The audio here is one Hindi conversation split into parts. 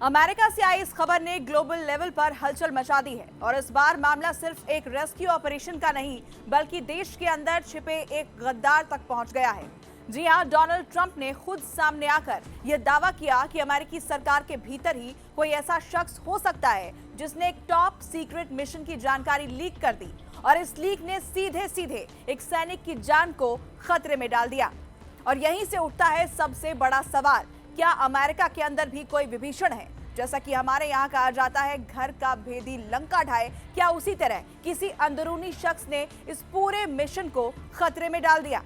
अमेरिका से आई इस खबर ने ग्लोबल लेवल पर हलचल मचा दी है और इस बार मामला सिर्फ एक रेस्क्यू ऑपरेशन का नहीं बल्कि देश के अंदर छिपे एक गद्दार तक पहुंच गया है। जी हां, डोनाल्ड ट्रंप ने खुद सामने आकर यह दावा किया कि अमेरिकी सरकार के भीतर ही कोई ऐसा शख्स हो सकता है जिसने एक टॉप सीक्रेट मिशन की जानकारी लीक कर दी और इस लीक ने सीधे सीधे एक सैनिक की जान को खतरे में डाल दिया। और यहीं से उठता है सबसे बड़ा सवाल, क्या अमेरिका के अंदर भी कोई विभीषण है? जैसा कि हमारे यहाँ कहा जाता है, घर का भेदी लंका ढाए, क्या उसी तरह किसी अंदरूनी शख्स ने इस पूरे मिशन को खतरे में डाल दिया?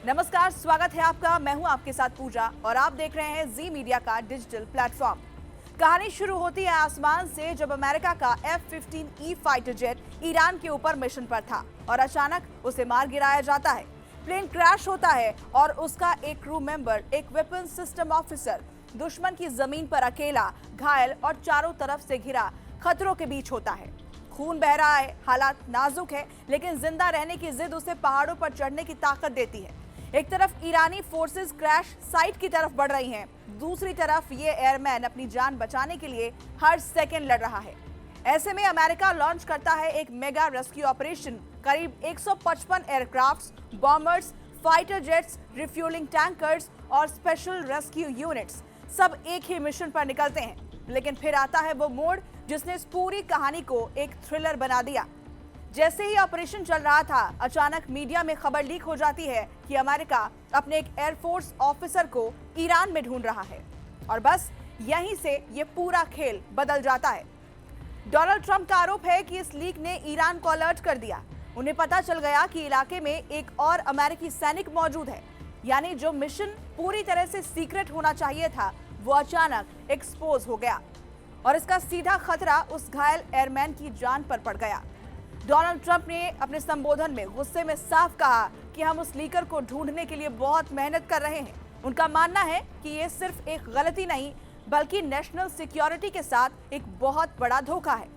नमस्कार, स्वागत है आपका। मैं हूं आपके साथ पूजा और आप देख रहे हैं जी मीडिया का डिजिटल प्लेटफॉर्म। कहानी शुरू होती है आसमान से, जब अमेरिका का F-15E फाइटर जेट ईरान के ऊपर मिशन पर था और अचानक उसे मार गिराया जाता है। प्लेन क्रैश होता है और उसका एक क्रू मेंबर, एक वेपन सिस्टम ऑफिसर, दुश्मन की जमीन पर अकेला, घायल और चारों तरफ से घिरा खतरों के बीच होता है। खून बह रहा है, हालात नाजुक है, लेकिन जिंदा रहने की जिद उसे पहाड़ों पर चढ़ने की ताकत देती है। एक तरफ ईरानी फोर्सेस क्रैश साइट की तरफ बढ़ रही हैं, दूसरी तरफ ये एयरमैन अपनी जान बचाने के लिए हर सेकेंड लड़ रहा है। ऐसे में अमेरिका लॉन्च करता है एक मेगा रेस्क्यू ऑपरेशन। करीब 155 aircrafts, bombers, fighter jets, refuelling tankers और स्पेशल रेस्क्यू यूनिट्स सब एक ही मिशन पर निकलते हैं। लेकिन फिर आता है वो मोड़ जिसने इस पूरी कहानी को एक थ्रिलर बना दिया। जैसे ही ऑपरेशन चल रहा था, अचानक मीडिया में खबर लीक हो जाती है कि अमेरिका अपने एक एयरफोर्स ऑफिसर को ईरान में ढूंढ रहा है। और बस यहीं से ये पूरा खेल बदल जाता है। डोनाल्ड ट्रंप का आरोप है कि इस लीक ने ईरान को अलर्ट कर दिया। उन्हें पता चल गया कि इलाके में एक और अमेरिकी सैनिक मौजूद है, यानी जो मिशन पूरी तरह से सीक्रेट होना चाहिए था वो अचानक एक्सपोज हो गया और इसका सीधा खतरा उस घायल एयरमैन की जान पर पड़ गया। डोनाल्ड ट्रंप ने अपने संबोधन में गुस्से में साफ कहा कि हम उस लीकर को ढूंढने के लिए बहुत मेहनत कर रहे हैं। उनका मानना है कि ये सिर्फ एक गलती नहीं बल्कि नेशनल सिक्योरिटी के साथ एक बहुत बड़ा धोखा है।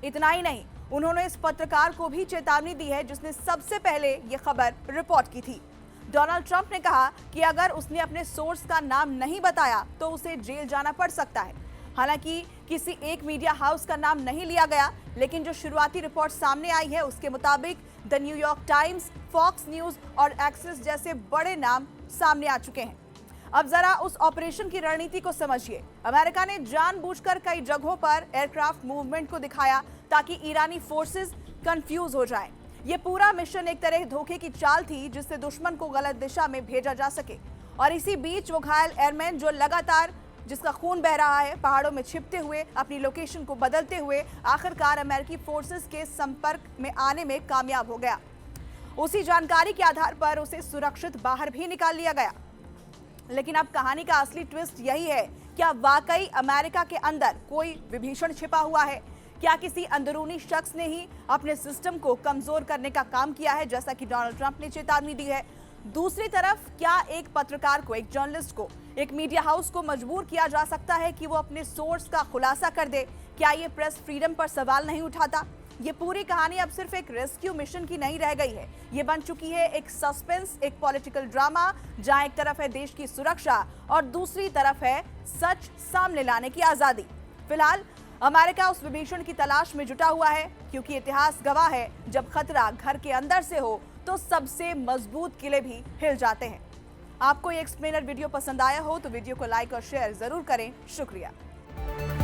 इतना ही नहीं, उन्होंने इस पत्रकार को भी चेतावनी दी है जिसने सबसे पहले ये खबर रिपोर्ट की थी। डोनाल्ड ट्रंप ने कहा कि अगर उसने अपने सोर्स का नाम नहीं बताया तो उसे जेल जाना पड़ सकता है। हालांकि किसी एक मीडिया हाउस का नाम नहीं लिया गया, लेकिन जो शुरुआती रिपोर्ट सामने आई है उसके मुताबिक the New York Times, Fox News और एक्सिस जैसे बड़े नाम सामने आ चुके हैं। अब जरा उस ऑपरेशन की रणनीति को समझिए। अमेरिका ने जानबूझकर कई जगहों पर एयरक्राफ्ट मूवमेंट को दिखाया ताकि ईरानी फोर्सेस कंफ्यूज हो जाएं। ये पूरा मिशन एक तरह धोखे की चाल थी जिससे दुश्मन को गलत दिशा में भेजा जा सके। और इसी बीच वो घायल एयरमैन जो लगातार जिसका खून बह रहा है, पहाड़ों में छिपते हुए, अपनी लोकेशन को बदलते हुए आखिरकार अमेरिकी फोर्सेस के संपर्क में आने में कामयाब हो गया। उसी जानकारी के आधार पर उसे सुरक्षित बाहर भी निकाल लिया गया। लेकिन अब कहानी का असली ट्विस्ट यही है, क्या वाकई अमेरिका के अंदर कोई विभीषण छिपा हुआ है? क्या किसी अंदरूनी शख्स ने ही अपने सिस्टम को कमजोर करने का काम किया है, जैसा कि डोनाल्ड ट्रंप ने चेतावनी दी है? दूसरी तरफ क्या एक पत्रकार को, एक जर्नलिस्ट को, एक मीडिया हाउस को मजबूर किया जा सकता है कि वो अपने सोर्स का खुलासा कर दे? क्या ये प्रेस फ्रीडम पर सवाल नहीं उठाता? ये पूरी कहानी अब सिर्फ एक रेस्क्यू मिशन की नहीं रह गई है, ये बन चुकी है एक सस्पेंस, एक पॉलिटिकल ड्रामा, जहां एक तरफ है देश की सुरक्षा और दूसरी तरफ है सच सामने लाने की आजादी। फिलहाल अमेरिका उस विभीषण की तलाश में जुटा हुआ है, क्योंकि इतिहास गवाह है, जब खतरा घर के अंदर से हो तो सबसे मजबूत किले भी हिल जाते हैं। आपको ये एक्सप्लेनर वीडियो पसंद आया हो तो वीडियो को लाइक और शेयर जरूर करें। शुक्रिया।